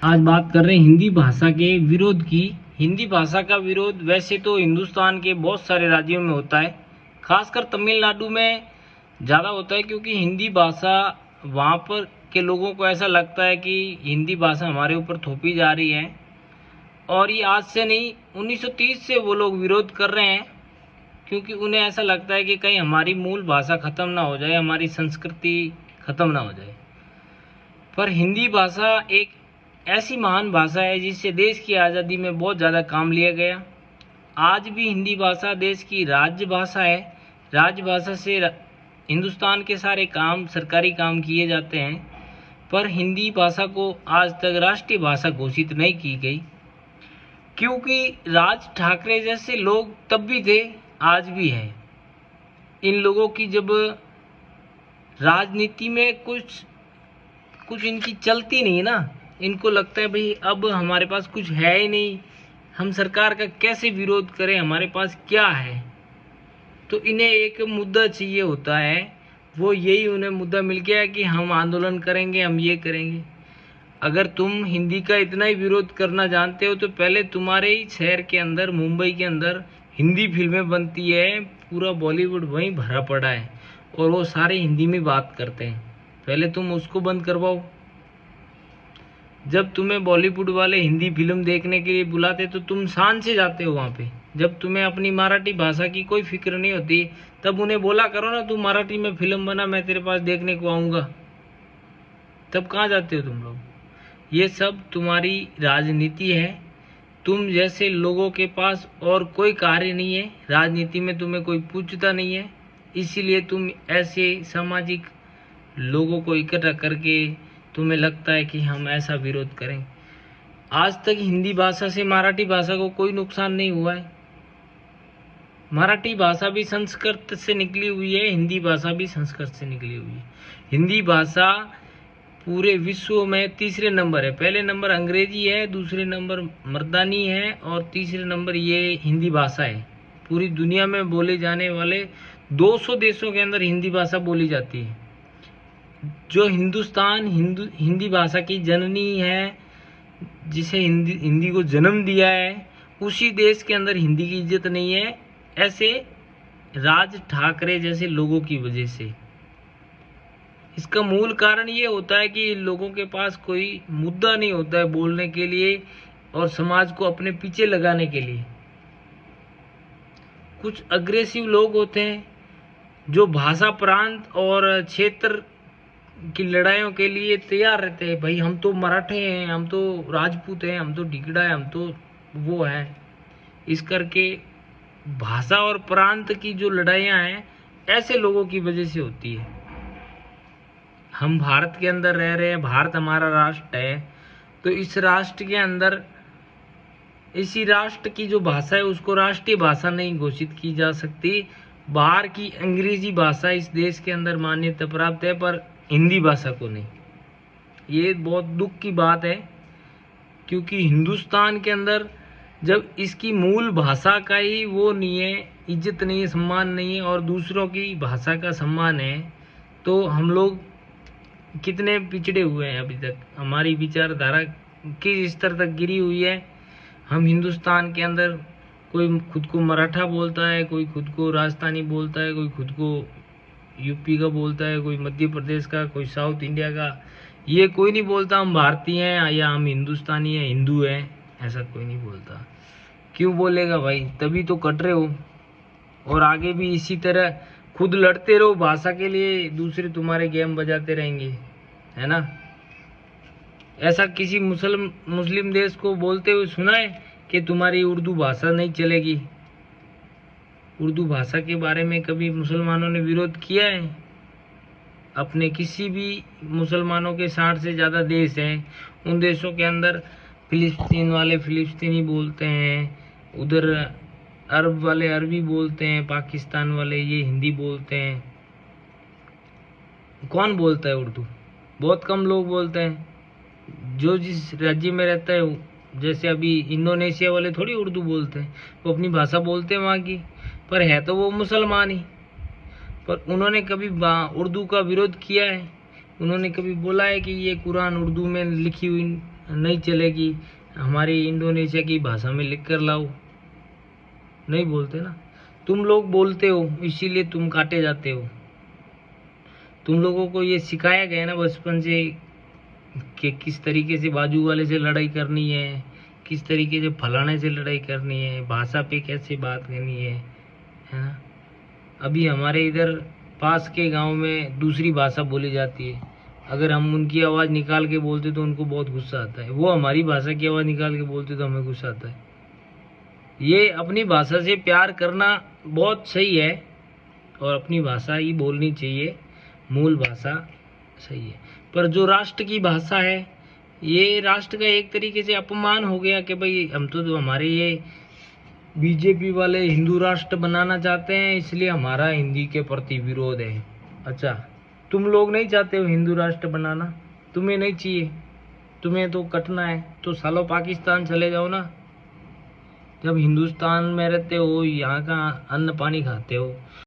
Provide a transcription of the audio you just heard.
आज बात कर रहे हैं हिंदी भाषा के विरोध की। हिंदी भाषा का विरोध वैसे तो हिंदुस्तान के बहुत सारे राज्यों में होता है, खासकर तमिलनाडु में ज़्यादा होता है, क्योंकि हिंदी भाषा वहाँ पर के लोगों को ऐसा लगता है कि हिंदी भाषा हमारे ऊपर थोपी जा रही है। और ये आज से नहीं, 1930 से वो लोग विरोध कर रहे हैं, क्योंकि उन्हें ऐसा लगता है कि कहीं हमारी मूल भाषा ख़त्म ना हो जाए, हमारी संस्कृति ख़त्म ना हो जाए। पर हिंदी भाषा एक ऐसी महान भाषा है जिससे देश की आज़ादी में बहुत ज़्यादा काम लिया गया। आज भी हिंदी भाषा देश की राज्य भाषा है। राजभाषा से हिंदुस्तान के सारे काम, सरकारी काम किए जाते हैं। पर हिंदी भाषा को आज तक राष्ट्रीय भाषा घोषित नहीं की गई, क्योंकि राज ठाकरे जैसे लोग तब भी थे, आज भी हैं। इन लोगों की जब राजनीति में कुछ इनकी चलती नहीं ना, इनको लगता है भाई अब हमारे पास कुछ है ही नहीं, हम सरकार का कैसे विरोध करें, हमारे पास क्या है। तो इन्हें एक मुद्दा चाहिए होता है, वो यही उन्हें मुद्दा मिल गया है कि हम आंदोलन करेंगे, हम ये करेंगे। अगर तुम हिंदी का इतना ही विरोध करना जानते हो तो पहले तुम्हारे ही शहर के अंदर, मुंबई के अंदर हिंदी फिल्में बनती है, पूरा बॉलीवुड वहीं भरा पड़ा है और वो सारे हिंदी में बात करते हैं। पहले तुम उसको बंद करवाओ। जब तुम्हें बॉलीवुड वाले हिंदी फिल्म देखने के लिए बुलाते तो तुम शान से जाते हो वहाँ पे। जब तुम्हें अपनी मराठी भाषा की कोई फिक्र नहीं होती तब उन्हें बोला करो ना, तू मराठी में फिल्म बना, मैं तेरे पास देखने को आऊँगा। तब कहाँ जाते हो तुम लोग? ये सब तुम्हारी राजनीति है। तुम जैसे लोगों के पास और कोई कार्य नहीं है, राजनीति में तुम्हें कोई पूछता नहीं है, इसीलिए तुम ऐसे सामाजिक लोगों को इकट्ठा करके तुम्हें लगता है कि हम ऐसा विरोध करें। आज तक हिंदी भाषा से मराठी भाषा को कोई नुकसान नहीं हुआ है। मराठी भाषा भी संस्कृत से निकली हुई है, हिंदी भाषा भी संस्कृत से निकली हुई है। हिंदी भाषा पूरे विश्व में तीसरे नंबर है। पहले नंबर अंग्रेजी है, दूसरे नंबर मर्दानी है और तीसरे नंबर ये हिंदी भाषा है। पूरी दुनिया में बोले जाने वाले 200 देशों के अंदर हिंदी भाषा बोली जाती है। जो हिंदुस्तान हिंदी भाषा की जननी है, जिसे हिंदी को जन्म दिया है, उसी देश के अंदर हिंदी की इज्जत नहीं है, ऐसे राज ठाकरे जैसे लोगों की वजह से। इसका मूल कारण ये होता है कि लोगों के पास कोई मुद्दा नहीं होता है बोलने के लिए और समाज को अपने पीछे लगाने के लिए। कुछ अग्रेसिव लोग होते हैं जो भाषा, प्रांत और क्षेत्र की लड़ाइयों के लिए तैयार रहते हैं। भाई हम तो मराठे हैं, हम तो राजपूत हैं, हम तो ढिगड़ा है, हम तो वो हैं। इस करके भाषा और प्रांत की जो लड़ाइयाँ हैं ऐसे लोगों की वजह से होती है। हम भारत के अंदर रह रहे हैं, भारत हमारा राष्ट्र है, तो इस राष्ट्र के अंदर इसी राष्ट्र की जो भाषा है उसको राष्ट्रीय भाषा नहीं घोषित की जा सकती। बाहर की अंग्रेजी भाषा इस देश के अंदर मान्यता प्राप्त है, पर हिंदी भाषा को नहीं। ये बहुत दुख की बात है, क्योंकि हिंदुस्तान के अंदर जब इसकी मूल भाषा का ही वो नहीं है, इज्जत नहीं है, सम्मान नहीं है, और दूसरों की भाषा का सम्मान है, तो हम लोग कितने पिछड़े हुए हैं। अभी तक हमारी विचारधारा किस स्तर तक गिरी हुई है। हम हिंदुस्तान के अंदर कोई खुद को मराठा बोलता है, कोई खुद को राजस्थानी बोलता है, कोई खुद को यूपी का बोलता है, कोई मध्य प्रदेश का, कोई साउथ इंडिया का। ये कोई नहीं बोलता हम भारतीय हैं या हम हिंदुस्तानी हैं, हिंदू हैं, ऐसा कोई नहीं बोलता। क्यों बोलेगा भाई? तभी तो कट रहे हो। और आगे भी इसी तरह खुद लड़ते रहो भाषा के लिए, दूसरे तुम्हारे गेम बजाते रहेंगे, है ना। ऐसा किसी मुस्लिम देश को बोलते हुए सुना है कि तुम्हारी उर्दू भाषा नहीं चलेगी? उर्दू भाषा के बारे में कभी मुसलमानों ने विरोध किया है? अपने किसी भी मुसलमानों के 60 से ज़्यादा देश हैं, उन देशों के अंदर फिलिस्तीन वाले फिलिस्तीनी बोलते हैं, उधर अरब वाले अरबी बोलते हैं, पाकिस्तान वाले ये हिंदी बोलते हैं। कौन बोलता है उर्दू? बहुत कम लोग बोलते हैं। जो जिस राज्य में रहता है, जैसे अभी इंडोनेशिया वाले थोड़ी उर्दू बोलते हैं, वो अपनी भाषा बोलते हैं वहाँ की, पर है तो वो मुसलमान ही। पर उन्होंने कभी उर्दू का विरोध किया है? उन्होंने कभी बोला है कि ये कुरान उर्दू में लिखी हुई नहीं चलेगी, हमारी इंडोनेशिया की भाषा में लिख कर लाओ, नहीं बोलते ना। तुम लोग बोलते हो इसीलिए तुम काटे जाते हो। तुम लोगों को ये सिखाया गया ना बचपन से कि किस तरीके से बाजू वाले से लड़ाई करनी है, किस तरीके से फलाने से लड़ाई करनी है, भाषा पे कैसे बात करनी है ना। अभी हमारे इधर पास के गांव में दूसरी भाषा बोली जाती है, अगर हम उनकी आवाज़ निकाल के बोलते तो उनको बहुत गुस्सा आता है, वो हमारी भाषा की आवाज़ निकाल के बोलते तो हमें गुस्सा आता है। ये अपनी भाषा से प्यार करना बहुत सही है और अपनी भाषा ही बोलनी चाहिए, मूल भाषा सही है। पर जो राष्ट्र की भाषा है, ये राष्ट्र का एक तरीके से अपमान हो गया कि भाई हम तो हमारे ये बीजेपी वाले हिंदू राष्ट्र बनाना चाहते हैं, इसलिए हमारा हिंदी के प्रति विरोध है। अच्छा, तुम लोग नहीं चाहते हो हिंदू राष्ट्र बनाना, तुम्हें नहीं चाहिए, तुम्हें तो कटना है तो सालो पाकिस्तान चले जाओ ना। जब हिंदुस्तान में रहते हो, यहाँ का अन्न पानी खाते हो,